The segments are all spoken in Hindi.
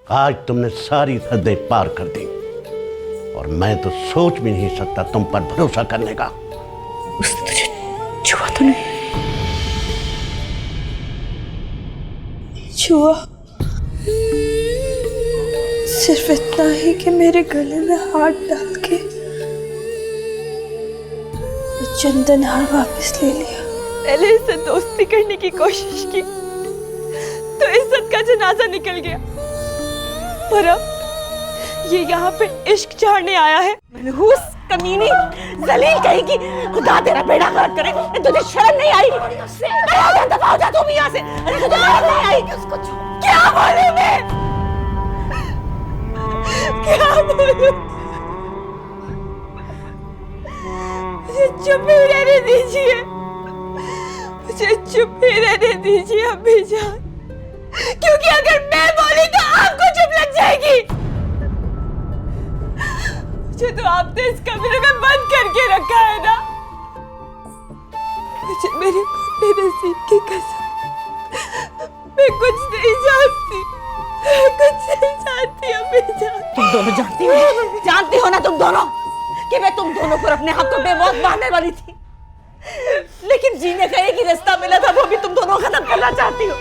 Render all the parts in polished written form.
आज तुमने सारी हदें पार कर दी और मैं तो सोच भी नहीं सकता तुम पर भरोसा करने का। उसने तुझे छुआ तो नहीं? छुआ सिर्फ इतना ही कि मेरे गले में हाथ डाल के चंदन हार वापस ले लिया। पहले इससे दोस्ती करने की कोशिश की तो इज्जत का जनाजा निकल गया, और अब ये यहाँ पे इश्क चाहने आया है। मनहूस कमीनी जलील कहेगी, खुदा तेरा बेड़ा गर्क करे। तुझे शर्म नहीं आई? दफा हो जा तुम यहाँ से। तुझे शर्म नहीं आई कि उसको क्या बोलूं मैं? क्या बोलूं? मुझे चुप ही रहने दीजिए, मुझे चुप ही रहने दीजिए अम्मी जान, क्योंकि अगर मैं बोली तो आपको चुप लग जाएगी। मुझे तो आपने इस कमरे में बंद करके रखा है ना। मुझे मेरे नसीब की कसम, मैं कुछ नहीं जानती, मैं कुछ नहीं जानती अम्मी जान। तुम दोनों जानती हो ना तुम दोनों कि मैं तुम दोनों को अपने हाथ को बेमौत मारने वाली थी, लेकिन जीने का एक ही रास्ता मिला था, वो भी तुम दोनों खत्म करना चाहती हो।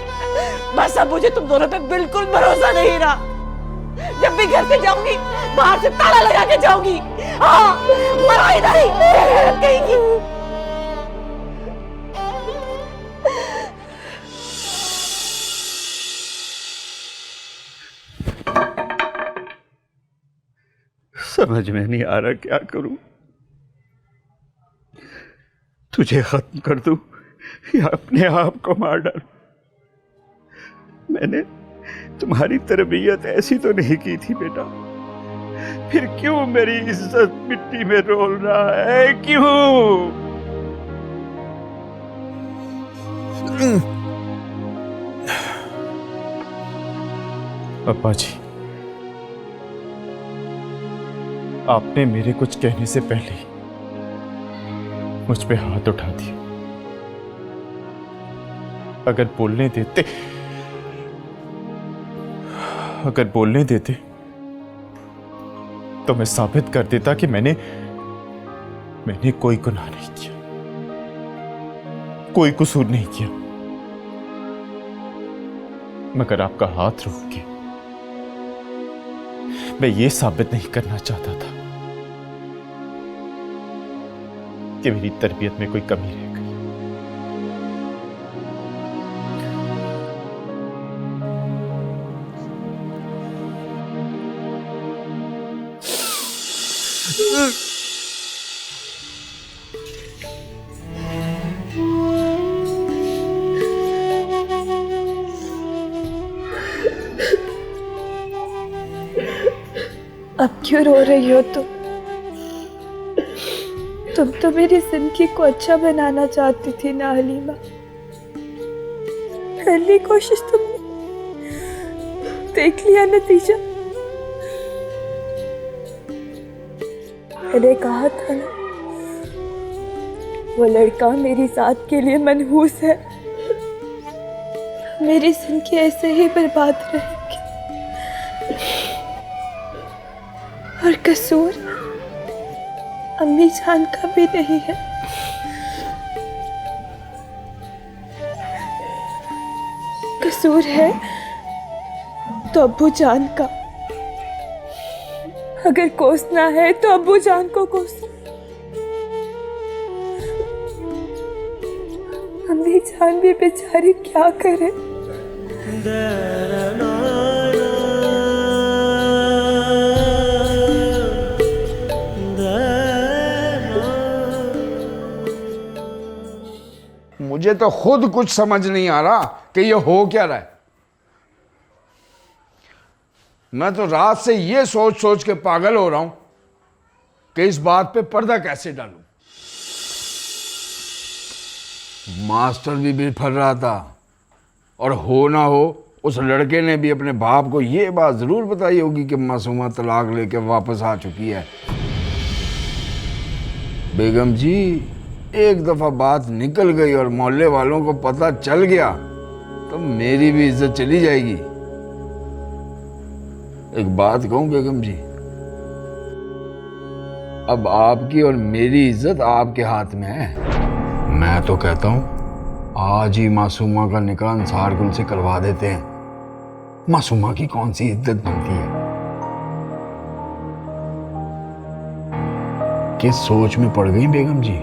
बस अब मुझे तुम दोनों पे बिल्कुल भरोसा नहीं रहा। जब भी घर से जाऊंगी बाहर से ताला लगा के जाऊंगी। हाँ, मरो इधर ही कहेगी। समझ में नहीं आ रहा क्या करूं। तुझे खत्म कर दूं या अपने आप को मार डालूं। मैंने तुम्हारी तरबियत ऐसी तो नहीं की थी बेटा, फिर क्यों मेरी इज्जत मिट्टी में रोल रहा है? क्यों? अब्बा जी, आपने मेरे कुछ कहने से पहले ही मुझ पे हाथ उठा दिया। अगर बोलने देते तो मैं साबित कर देता कि मैंने कोई गुनाह नहीं किया, कोई कसूर नहीं किया, मगर आपका हाथ रोक के मैं ये साबित नहीं करना चाहता था कि मेरी तरबियत में कोई कमी रह गई। अब क्यों रो रही हो तुम तो मेरी जिंदगी को अच्छा बनाना चाहती थी ना हलीमा। पहली कोशिश तुमने, देख लिया नतीजा। मैंने कहा था ना, वो लड़का मेरी जात के लिए मनहूस है। मेरी जिंदगी ऐसे ही बर्बाद रहेगी, और कसूर अम्मी जान का भी नहीं है। कसूर है तो अब्बू जान का। अगर कोसना है तो अब्बू जान को कोसो। अम्मी जान भी बेचारी क्या करे। मुझे तो खुद कुछ समझ नहीं आ रहा कि ये हो क्या रहा है। मैं तो रात से ये सोच सोच के पागल हो रहा हूं कि इस बात पे पर्दा कैसे डालूं। मास्टर भी बिफर रहा था, और हो ना हो उस लड़के ने भी अपने बाप को ये बात जरूर बताई होगी कि मासूमा तलाक लेके वापस आ चुकी है। बेगम जी, एक दफा बात निकल गई और मोहल्ले वालों को पता चल गया तो मेरी भी इज्जत चली जाएगी। एक बात कहूं बेगम जी, अब आपकी और मेरी इज्जत आपके हाथ में है। मैं तो कहता हूं आज ही मासूमा का निकाह अंसार गुल से करवा देते हैं। मासूमा की कौन सी इज्जत बनती है। किस सोच में पड़ गई बेगम जी?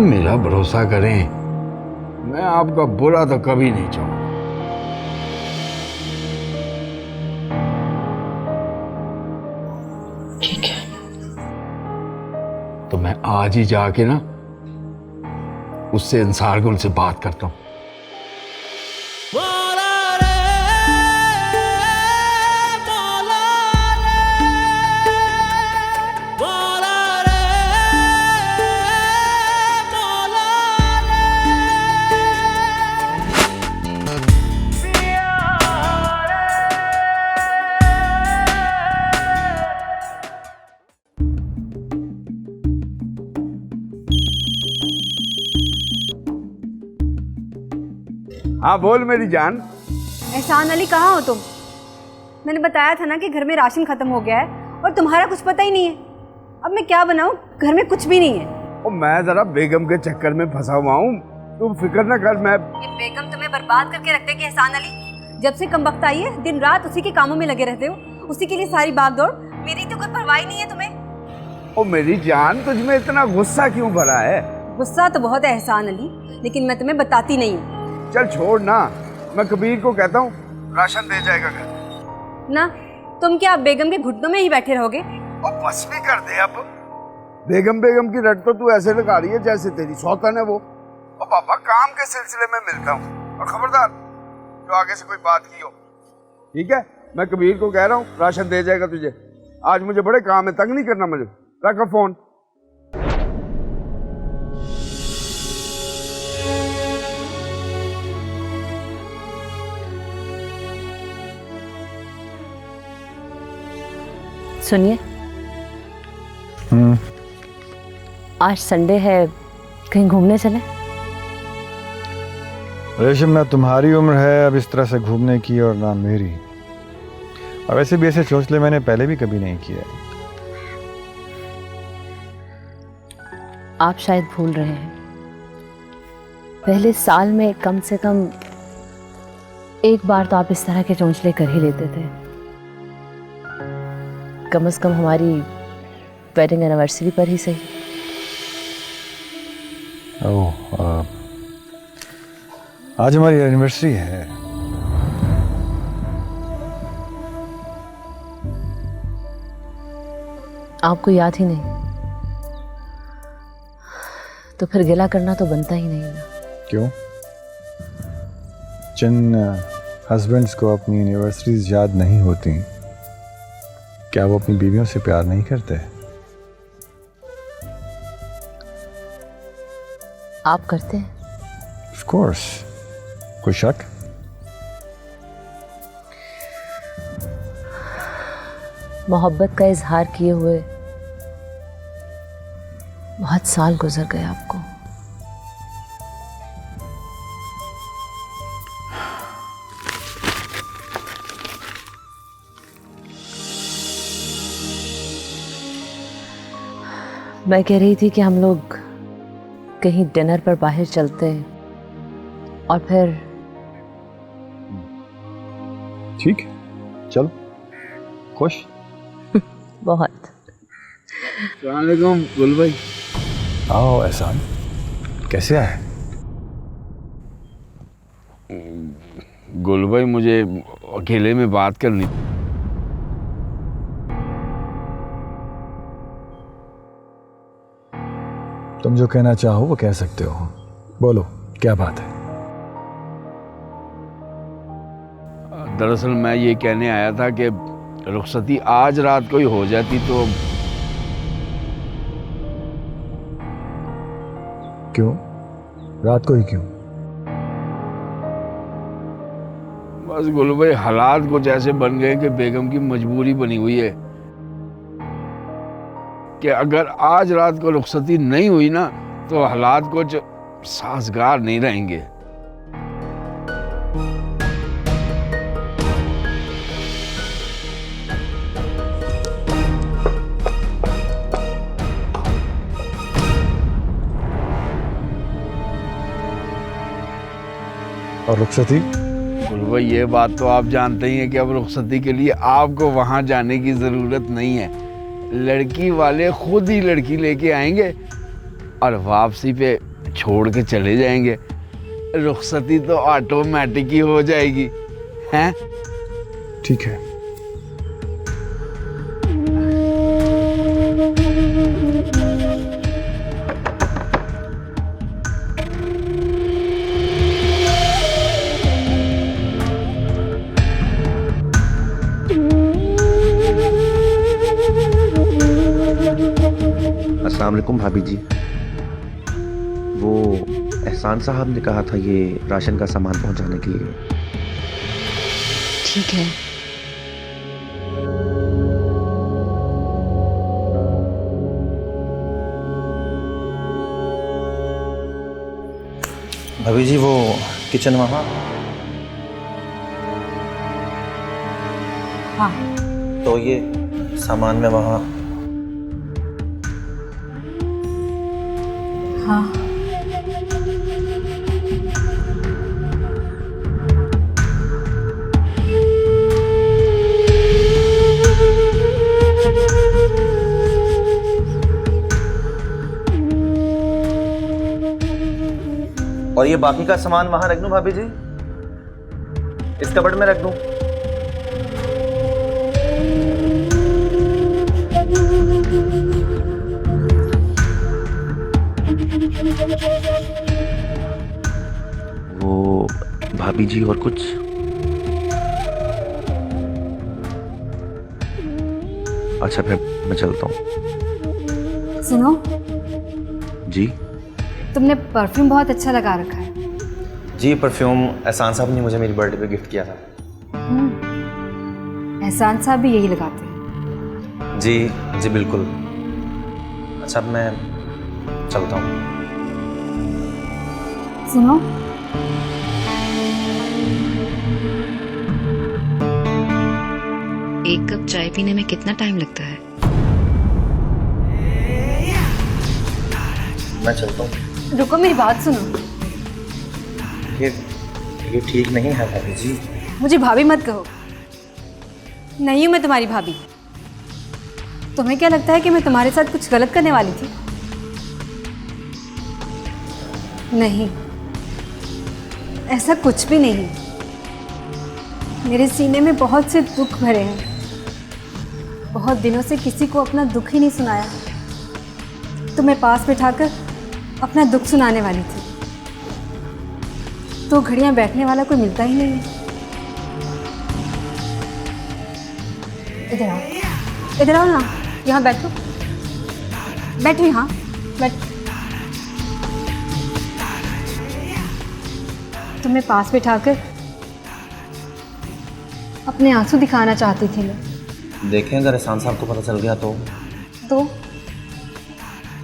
मेरा भरोसा करें, मैं आपका बुरा तो कभी नहीं चाहूंगा। ठीक है, तो मैं आज ही जाके ना उससे अंसार गुल से बात करता हूं। हाँ बोल मेरी जान। एहसान अली, कहाँ हो तुम? मैंने बताया था ना कि घर में राशन खत्म हो गया है और तुम्हारा कुछ पता ही नहीं है। अब मैं क्या बनाऊं, घर में कुछ भी नहीं है। ओ मैं जरा बेगम के चक्कर में फंसा हुआ हूँ, तुम फिक्र न कर। मैं ये बेगम तुम्हें बर्बाद करके रखते कि एहसान अली? जब से कम वक्त आई है दिन रात उसी के कामों में लगे रहते हो, उसी के लिए सारी भागदौड़। मेरी तो कोई परवाह ही नहीं है तुम्हें। ओ मेरी जान, तुझ में इतना गुस्सा क्यों भरा है? गुस्सा तो बहुत है एहसान अली, लेकिन मैं तुम्हें बताती नहीं हूँ। चल छोड़ ना, मैं कबीर को कहता हूँ राशन दे जाएगा घर। ना, तुम क्या बेगम के घुटनों में ही बैठे रहोगे? और बस भी कर दे अब। बेगम बेगम की रट तो तू ऐसे लगा रही है जैसे तेरी सौतन है वो। और पापा काम के सिलसिले में मिलता हूँ, और खबरदार जो आगे से कोई बात की हो। ठीक है, मैं कबीर को कह रहा हूँ राशन दे जाएगा तुझे। आज मुझे बड़े काम है, तंग नहीं करना मुझे। रखो फोन। सुनिए, आज संडे है, कहीं घूमने चले? रेशम, ना तुम्हारी उम्र है अब इस तरह से घूमने की और ना मेरी। और वैसे भी ऐसे चोंचले मैंने पहले भी कभी नहीं किया। आप शायद भूल रहे हैं, पहले साल में कम से कम एक बार तो आप इस तरह के चोंचले कर ही लेते थे। कम से कम हमारी वेडिंग एनिवर्सरी पर ही सही। ओह, आज हमारी एनिवर्सरी है। आपको याद ही नहीं तो फिर गिला करना तो बनता ही नहीं ना। क्यों? जिन हस्बैंड्स को अपनी एनिवर्सरीज याद नहीं होती, क्या वो अपनी बीवियों से प्यार नहीं करते? आप करते हैं? ऑफ कोर्स, कोई शक? मोहब्बत का इजहार किए हुए बहुत साल गुजर गए आपको। मैं कह रही थी कि हम लोग कहीं डिनर पर बाहर चलते और फिर। ठीक, चलो। खुश? बहुत। अस्सलाम वालेकुम गुल भाई। आओ एहसान, कैसे आए? गुल भाई, मुझे अकेले में बात करनी। तुम जो कहना चाहो वो कह सकते हो, बोलो क्या बात है? दरअसल मैं ये कहने आया था कि रुखसती आज रात को ही हो जाती तो। क्यों? रात को ही क्यों? बस गुल भाई, हालात कुछ ऐसे बन गए कि बेगम की मजबूरी बनी हुई है कि अगर आज रात को रुखसती नहीं हुई ना तो हालात कुछ साजगार नहीं रहेंगे। और रुखसती? गुरु भाई ये बात तो आप जानते ही हैं कि अब रुखसती के लिए आपको वहां जाने की जरूरत नहीं है। लड़की वाले खुद ही लड़की लेके आएंगे और वापसी पे छोड़ के चले जाएंगे। रुखसती तो ऑटोमेटिक ही हो जाएगी, हैं? ठीक है। अस्सलाम वालेकुम भाभी जी। वो एहसान साहब ने कहा था ये राशन का सामान पहुंचाने के लिए। ठीक है। भाभी जी वो किचन वहाँ। हाँ। तो ये सामान में वहाँ। हाँ। और ये बाकी का सामान वहाँ रख दूँ भाभी जी? इस कबर्ड में रख दूँ? वो भाभी जी और कुछ? अच्छा फिर मैं चलता हूँ। सुनो, जी? तुमने परफ्यूम बहुत अच्छा लगा रखा है। जी परफ्यूम एहसान साहब ने मुझे मेरी बर्थडे पे गिफ्ट किया था। एहसान साहब भी यही लगाते हैं। जी जी बिल्कुल। अच्छा अब मैं चलता हूँ। सुनो, एक कप चाय पीने में कितना टाइम लगता है? मैं चलता हूँ। रुको मेरी बात सुनो। ये ठीक नहीं है भाभी जी। मुझे भाभी मत कहो। नहीं हूँ मैं तुम्हारी भाभी। तुम्हें क्या लगता है कि मैं तुम्हारे साथ कुछ गलत करने वाली थी? नहीं, ऐसा कुछ भी नहीं। मेरे सीने में बहुत से दुख भरे हैं। बहुत दिनों से किसी को अपना दुख ही नहीं सुनाया। तुम्हें पास बिठाकर अपना दुख सुनाने वाली थी। तो घड़ियां बैठने वाला कोई मिलता ही नहीं है। इधर आओ, इधर आओ ना, यहाँ बैठो, बैठो यहाँ, बैठ। तुम्हें पास बिठाकर अपने आंसू दिखाना चाहती थी मैं। देखें अगर एहसान साहब को पता चल गया तो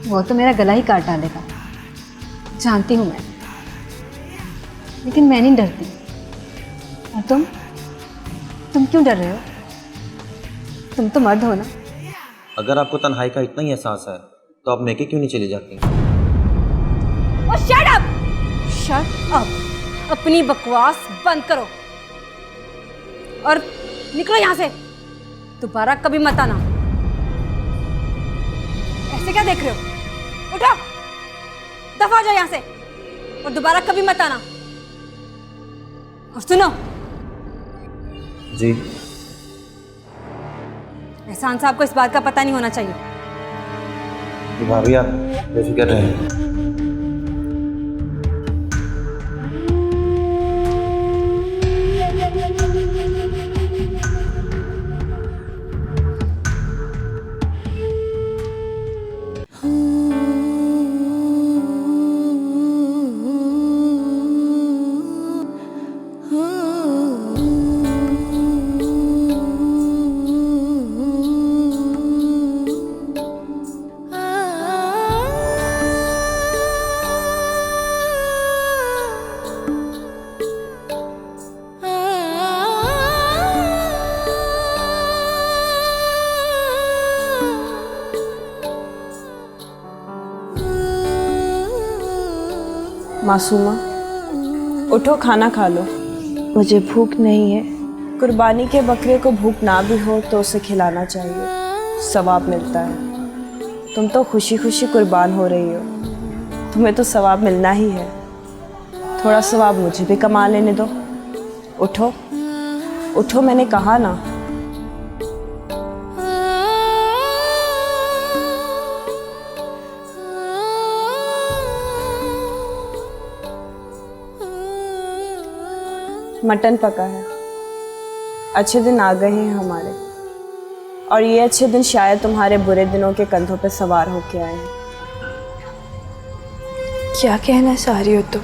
वो तो मेरा गला ही काट डालेगा, जानती हूँ मैं। लेकिन मैं नहीं डरती। और तुम क्यों डर रहे हो? तुम तो मर्द हो ना। अगर आपको तन्हाई का इतना ही एहसास है तो आप मेके क्यों नहीं चली जाती? Shut up! Shut up! अपनी बकवास बंद करो और निकलो यहाँ से। दोबारा कभी मत आना। ऐसे क्या देख रहे हो? उठो, दफा हो जाओ यहाँ से और दोबारा कभी मत आना। और सुनो जी, एहसान साहब को इस बात का पता नहीं होना चाहिए। जी भाभी आप बेफिक्र रहें। मासूमा, उठो, खाना खा लो। मुझे भूख नहीं है। कुर्बानी के बकरे को भूख ना भी हो तो उसे खिलाना चाहिए, सवाब मिलता है। तुम तो खुशी खुशी कुर्बान हो रही हो, तुम्हें तो सवाब मिलना ही है। थोड़ा सवाब मुझे भी कमा लेने दो। उठो उठो, मैंने कहा ना। मटन पका है। अच्छे दिन आ गए हैं हमारे, और ये अच्छे दिन शायद तुम्हारे बुरे दिनों के कंधों पे सवार होके आए हैं। क्या कहना चाह रही हो तुम?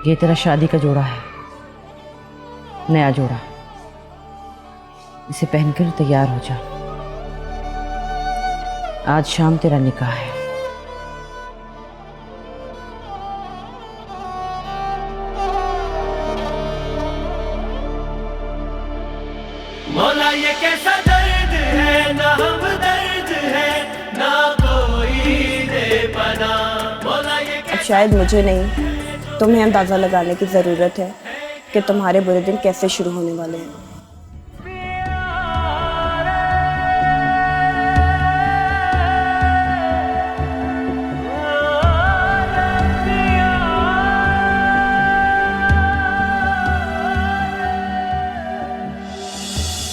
ये तेरा शादी का जोड़ा है, नया जोड़ा। इसे पहनकर तैयार हो जा। आज शाम तेरा निकाह है। मौला ये कैसा दर्द है, ना हम दर्द है, ना कोई दे पना। मौला ये अब शायद मुझे नहीं, तुम्हें अंदाज़ा लगाने की ज़रूरत है कि तुम्हारे बुरे दिन कैसे शुरू होने वाले हैं।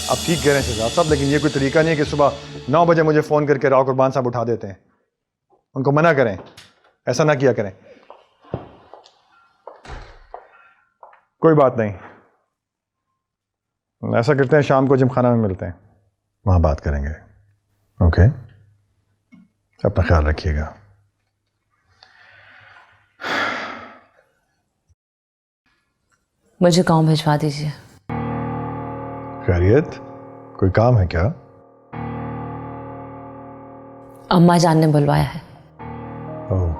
आप ठीक कह रहे हैं शहजाद साहब, लेकिन ये कोई तरीका नहीं है कि सुबह 9 बजे मुझे फ़ोन करके राव कुर्बान साहब उठा देते हैं। उनको मना करें, ऐसा ना किया करें। कोई बात नहीं, ऐसा करते हैं, शाम को जिमखाना में मिलते हैं, वहां बात करेंगे। ओके, अपना ख्याल रखिएगा। मुझे गांव भिजवा दीजिए। खैरियत, कोई काम है क्या? अम्मा जान ने बुलवाया है। ओह,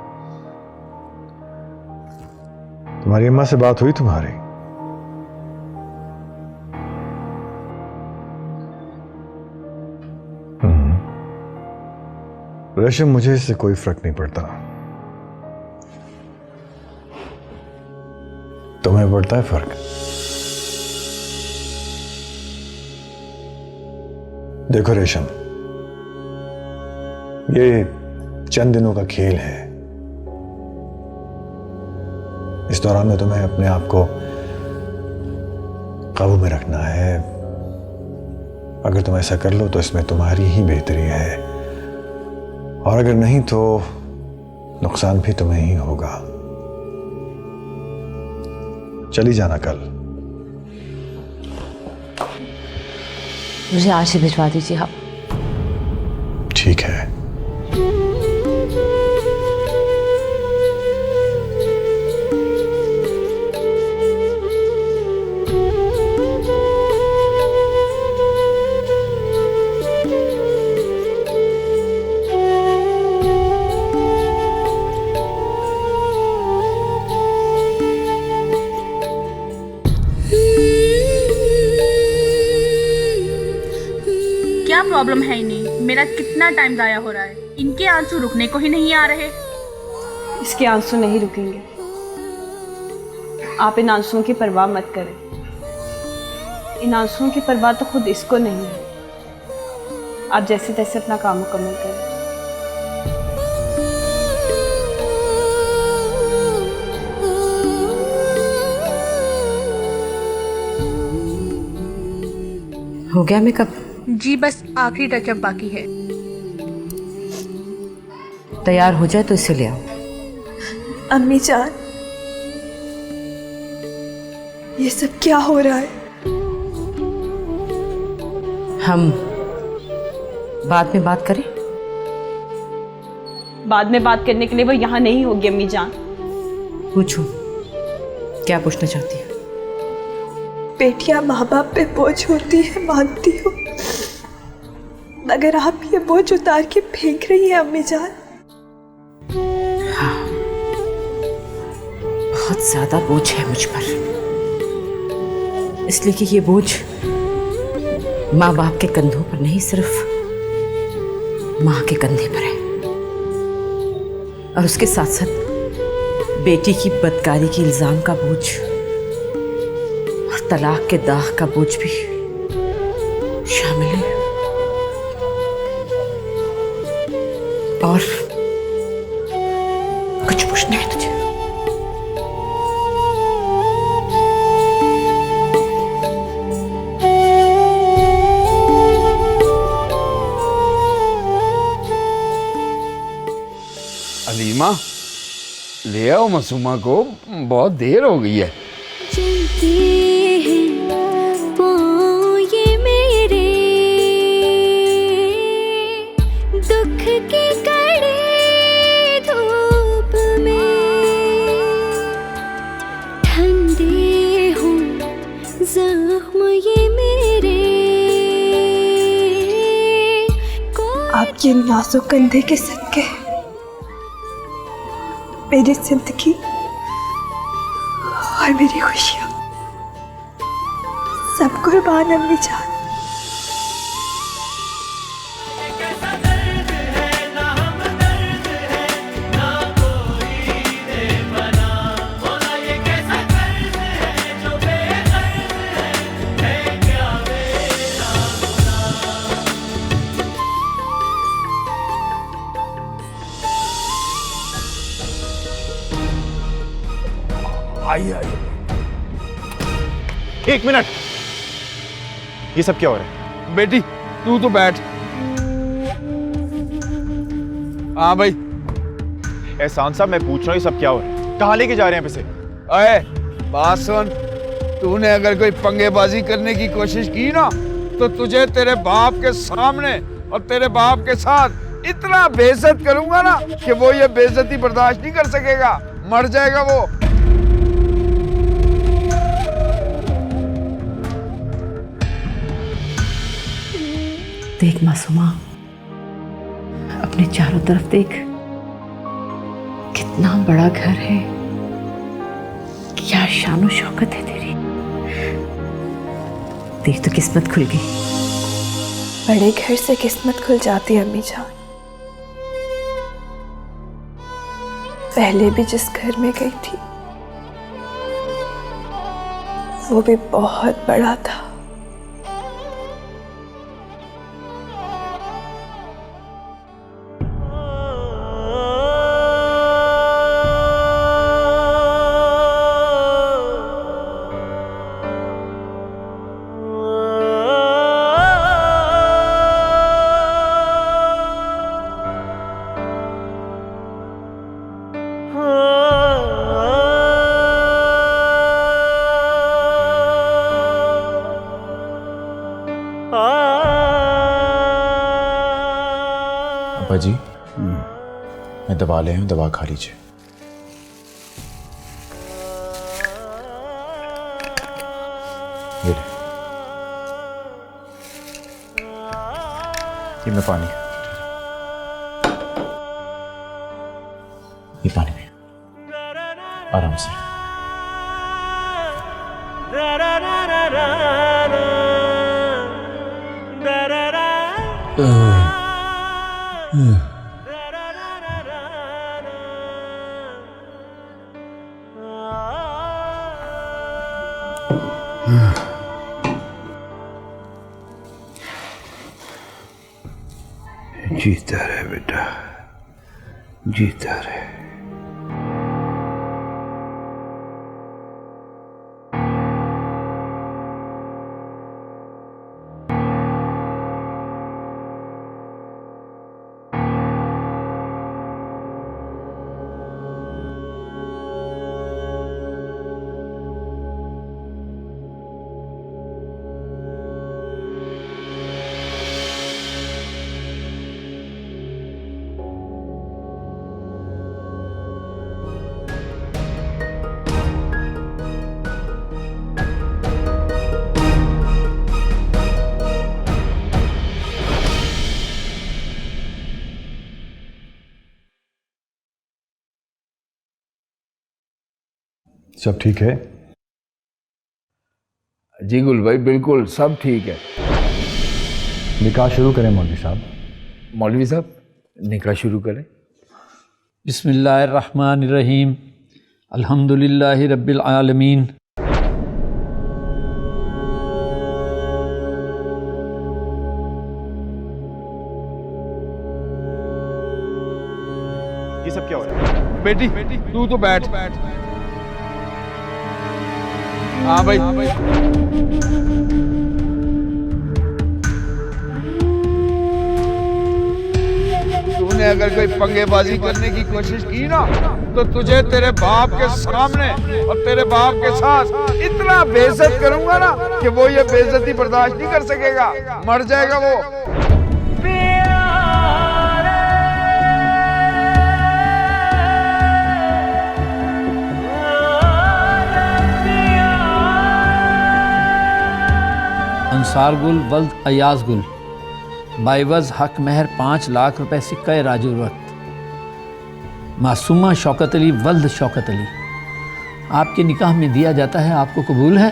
तुम्हारी अम्मा से बात हुई तुम्हारी? रेशम, मुझे इससे कोई फर्क नहीं पड़ता। तुम्हें पड़ता है फर्क? देखो रेशम, ये चंद दिनों का खेल है। इस दौरान में तुम्हें अपने आप को काबू में रखना है। अगर तुम ऐसा कर लो तो इसमें तुम्हारी ही बेहतरी है, और अगर नहीं तो नुकसान भी तुम्हें ही होगा। चली जाना कल। मुझे आज ही भिजवा दीजिए आप। ठीक है। क्या प्रॉब्लम है इन्हें? मेरा कितना टाइम जाया हो रहा है, इनके आंसू रुकने को ही नहीं आ रहे। इसके आंसू नहीं रुकेंगे। आप इन आंसुओं की परवाह मत करें। इन आंसुओं की परवाह तो खुद इसको नहीं है। आप जैसे तैसे अपना काम मुकम्मल करें। हो गया मेकअप? जी बस आखिरी टचअप बाकी है। तैयार हो जाए तो इसे ले आओ। अम्मी जान, ये सब क्या हो रहा है? हम बाद में बात करें? बाद में बात करने के लिए वो यहाँ नहीं होगी अम्मी जान। पूछो, क्या पूछना चाहती है? बेटियां माँ बाप पे बोझ होती है, मानती हूँ, मगर आप ये बोझ उतार के फेंक रही हैं अम्मी जान। हाँ, बहुत ज्यादा बोझ है मुझ पर, इसलिए कि ये बोझ माँ बाप के कंधों पर नहीं, सिर्फ माँ के कंधे पर है और उसके साथ साथ बेटी की बदकारी के इल्जाम का बोझ और तलाक के दाग का बोझ भी शामिल है। और कुछ पूछना है तुझे? अलीमा, ले आओ मासूमा को, बहुत देर हो गई है। ये मेरे दुख की कड़ी धूप में ठंडे हो जख्म ये मेरे। आपके नाजुक कंधे के सदके मेरी जिंदगी और मेरी खुशियाँ सब कुर्बान अम्मी जान। आइए आइए। एक मिनट, ये सब क्या हो रहा है? बेटी तू तो बैठ। हाँ भाई। एहसान साहब, मैं पूछ रहा हूँ ये सब क्या हो रहा है? कहाँ लेके जा रहे हैं पैसे? अरे बात सुन, तूने अगर कोई पंगेबाजी करने की कोशिश की ना तो तुझे तेरे बाप के सामने और तेरे बाप के साथ इतना बेइज्जत करूंगा ना कि वो ये बेइज्जती बर्दाश्त नहीं कर सकेगा, मर जाएगा वो। देख मासूमा, अपने चारों तरफ देख, कितना बड़ा घर है, क्या शान शौकत है तेरी। देख तो किस्मत खुल गई। बड़े घर से किस्मत खुल जाती है अम्मी जान। पहले भी जिस घर में गई थी वो भी बहुत बड़ा था। अब्बा जी, मैं दवा ले आया हूं, दवा खा लीजिए। ये मैं पानी, ये पानी में आराम से। जीता रहे बेटा, जीता रहे। सब ठीक है? जी गुल भाई, बिल्कुल सब ठीक है। निकाह शुरू करें मौलवी साहब। मौलवी साहब निकाह शुरू करें। बिस्मिल्लाहिर्रहमानिर्रहीम अल्हम्दुलिल्लाहि रब्बिल आलमीन। ये सब क्या हो रहा है? बेटी तू तो बैठ। हाँ भाई। तूने अगर कोई पंगेबाजी करने की कोशिश की ना तो तुझे तेरे बाप के सामने और तेरे बाप के साथ इतना बेइज्जत करूंगा ना कि वो ये बेइज्जती बर्दाश्त नहीं कर सकेगा, मर जाएगा वो। अंसार गुल वल्द अयाज गुल बाइवज हक महर 5 लाख रुपए सिक्का राजुल वक्त मासूमा शौकत अली वल्द शौकत अली आपके निकाह में दिया जाता है। आपको कबूल है?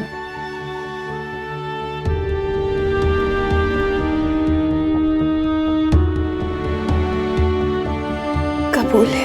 कबूल है।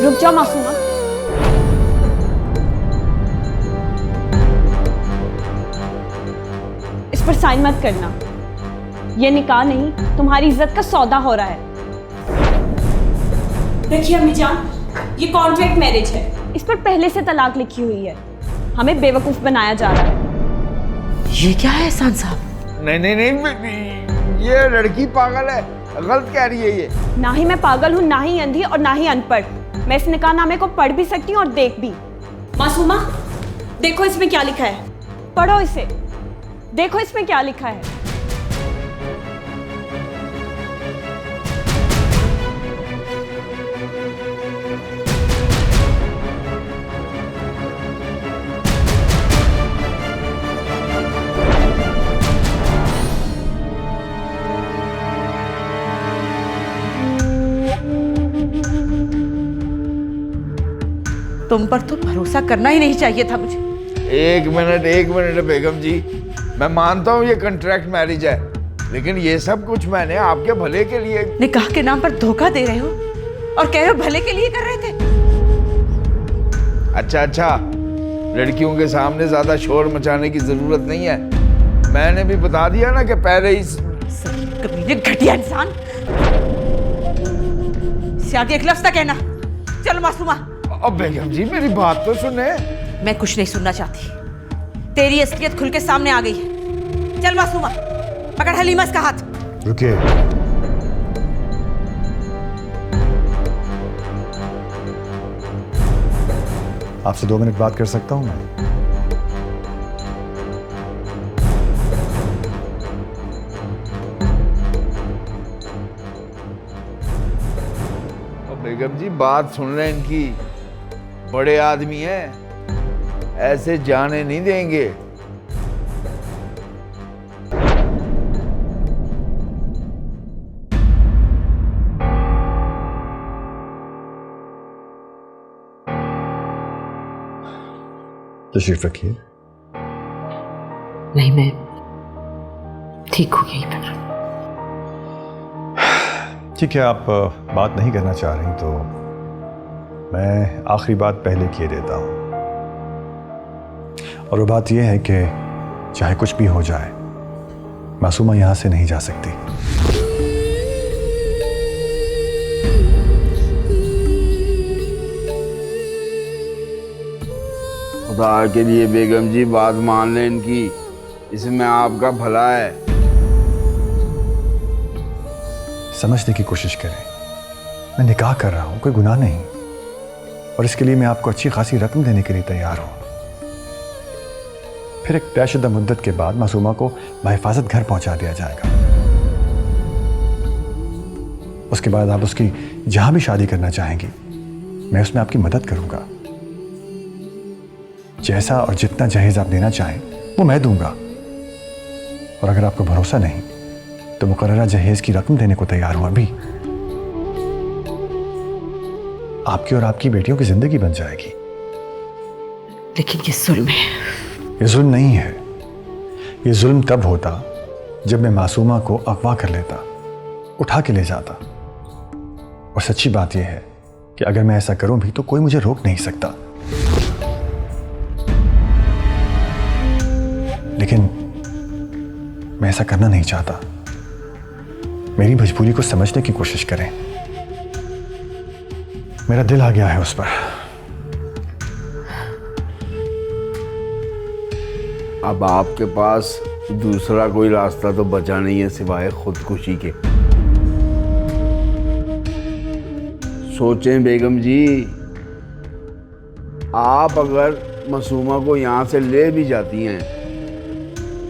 रुक जाओ मासूमा। इस पर साइन मत करना। ये निकाह नहीं, तुम्हारी इज्जत का सौदा हो रहा है। देखिए अम्मी जान, ये कॉन्ट्रैक्ट मैरिज है। इस पर पहले से तलाक लिखी हुई है। हमें बेवकूफ बनाया जा रहा है। ये क्या है एहसान साहब? नहीं, ये लड़की पागल है, गलत कह रही है ये। ना ही मैं पागल हूँ, ना ही अंधी और ना ही अनपढ़। मैं इस निकाहनामे को पढ़ भी सकती हूँ और देख भी। मासूमा, देखो इसमें क्या लिखा है। पढ़ो इसे, देखो इसमें क्या लिखा है। तुम पर तो भरोसा करना ही नहीं चाहिए था मुझे। एक मिनट बेगम जी, मैं मानता हूँ ये कॉन्ट्रैक्ट मैरिज है, लेकिन ये सब कुछ मैंने आपके भले के लिए। निकाह के नाम पर धोखा दे रहे हो और कह रहे हो भले के लिए कर रहे थे। अच्छा, लड़कियों के सामने ज्यादा शोर मचाने की जरूरत नहीं है। मैंने भी बता दिया ना कि पहले ही। कमीने घटिया इंसान, से आगे एक लफ्ज़ ना कहना। चलो मासूमा। अब बेगम जी मेरी बात तो सुने। मैं कुछ नहीं सुनना चाहती। तेरी असलियत खुल के सामने आ गई है। चल मासूमा, पकड़ हलीमा इसका हाथ। रुकिए। आपसे 2 मिनट बात कर सकता हूं मैं? बेगम जी बात सुन रहे हैं इनकी, बड़े आदमी हैं, ऐसे जाने नहीं देंगे। तशरीफ रखिए। नहीं, मैं ठीक हूँ यहीं पर। ठीक है, आप बात नहीं करना चाह रही तो मैं आखिरी बात पहले किए देता हूं, और वो बात यह है कि चाहे कुछ भी हो जाए, मासूमा यहां से नहीं जा सकती। खुदा के लिए बेगम जी बात मान लें इनकी, इसमें आपका भला है। समझने की कोशिश करें, मैं निकाह कर रहा हूं, कोई गुनाह नहीं, और इसके लिए मैं आपको अच्छी खासी रकम देने के लिए तैयार हूं। फिर एक तयशुदा मुद्दत के बाद मासूमा को बहिफाजत घर पहुंचा दिया जाएगा। उसके बाद आप उसकी जहां भी शादी करना चाहेंगी, मैं उसमें आपकी मदद करूंगा। जैसा और जितना जहेज आप देना चाहें वो मैं दूंगा। और अगर आपको भरोसा नहीं तो मुकर्ररा जहेज की रकम देने को तैयार हूं अभी। आपकी और आपकी बेटियों की जिंदगी बन जाएगी। लेकिन ये जुल्म है। ये जुल्म नहीं है। ये जुल्म तब होता जब मैं मासूमा को अगवा कर लेता, उठा के ले जाता। और सच्ची बात यह है कि अगर मैं ऐसा करूं भी तो कोई मुझे रोक नहीं सकता। लेकिन मैं ऐसा करना नहीं चाहता। मेरी मजबूरी को समझने की कोशिश करें। मेरा दिल आ गया है उस पर। अब आपके पास दूसरा कोई रास्ता तो बचा नहीं है सिवाय खुदकुशी के। सोचें बेगम जी, आप अगर मासूमा को यहाँ से ले भी जाती हैं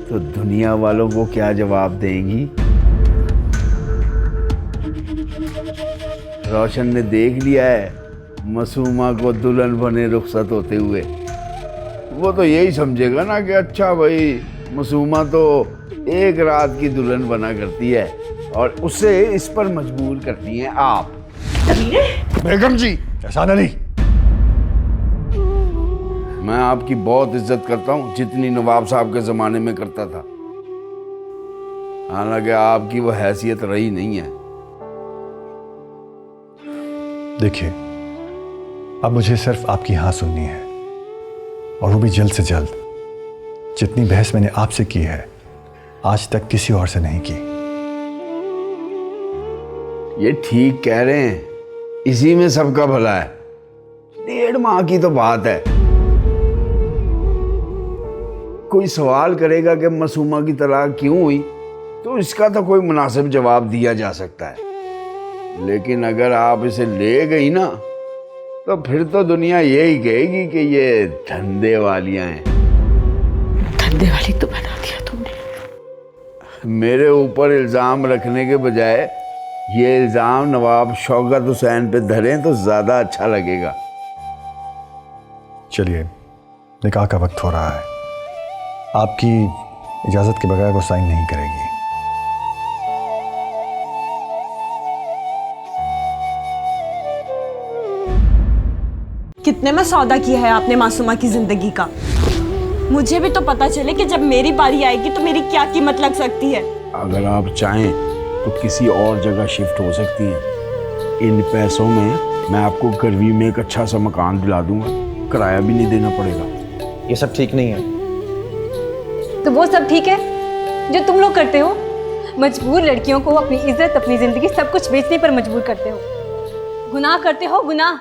तो दुनिया वालों को क्या जवाब देंगी? रोशन ने देख लिया है मासूमा को दुल्हन बने रुखसत होते हुए। वो तो यही समझेगा ना कि अच्छा भाई, मासूमा तो एक रात की दुल्हन बना करती है और उसे इस पर मजबूर करती हैं आप। बेगम जी, एहसान अली, मैं आपकी बहुत इज्जत करता हूँ, जितनी नवाब साहब के ज़माने में करता था। हालांकि आपकी वो हैसियत रही नहीं है। देखिए, अब मुझे सिर्फ आपकी हाँ सुननी है, और वो भी जल्द से जल्द। जितनी बहस मैंने आपसे की है आज तक किसी और से नहीं की। ये ठीक कह रहे हैं, इसी में सबका भला है। 1.5 माह की तो बात है। कोई सवाल करेगा कि मासूमा की तलाक क्यों हुई, तो इसका तो कोई मुनासिब जवाब दिया जा सकता है। लेकिन अगर आप इसे ले गई ना, तो फिर तो दुनिया यही कहेगी कि ये धंधे वालियां हैं। धंधे वाली तो बना दिया तुमने। मेरे ऊपर इल्ज़ाम रखने के बजाय ये इल्ज़ाम नवाब शौकत हुसैन पे धरें तो ज़्यादा अच्छा लगेगा। चलिए, निकाह का वक्त हो रहा है। आपकी इजाज़त के बगैर वो साइन नहीं करेगी। कितने में सौदा किया है आपने मासूमा की जिंदगी का? मुझे भी तो पता चले कि जब मेरी बारी आएगी तो मेरी क्या कीमत लग सकती है। अगर आप चाहें तो किसी और जगह शिफ्ट हो सकती हैं। इन पैसों में मैं आपको गर्वी में एक अच्छा सा मकान दिला दूंगा, किराया भी नहीं देना पड़ेगा। ये सब ठीक नहीं है। तो वो सब ठीक है जो तुम लोग करते हो। मजबूर लड़कियों को अपनी इज्जत, अपनी जिंदगी सब कुछ बेचने पर मजबूर करते हो। गुनाह करते हो, गुनाह।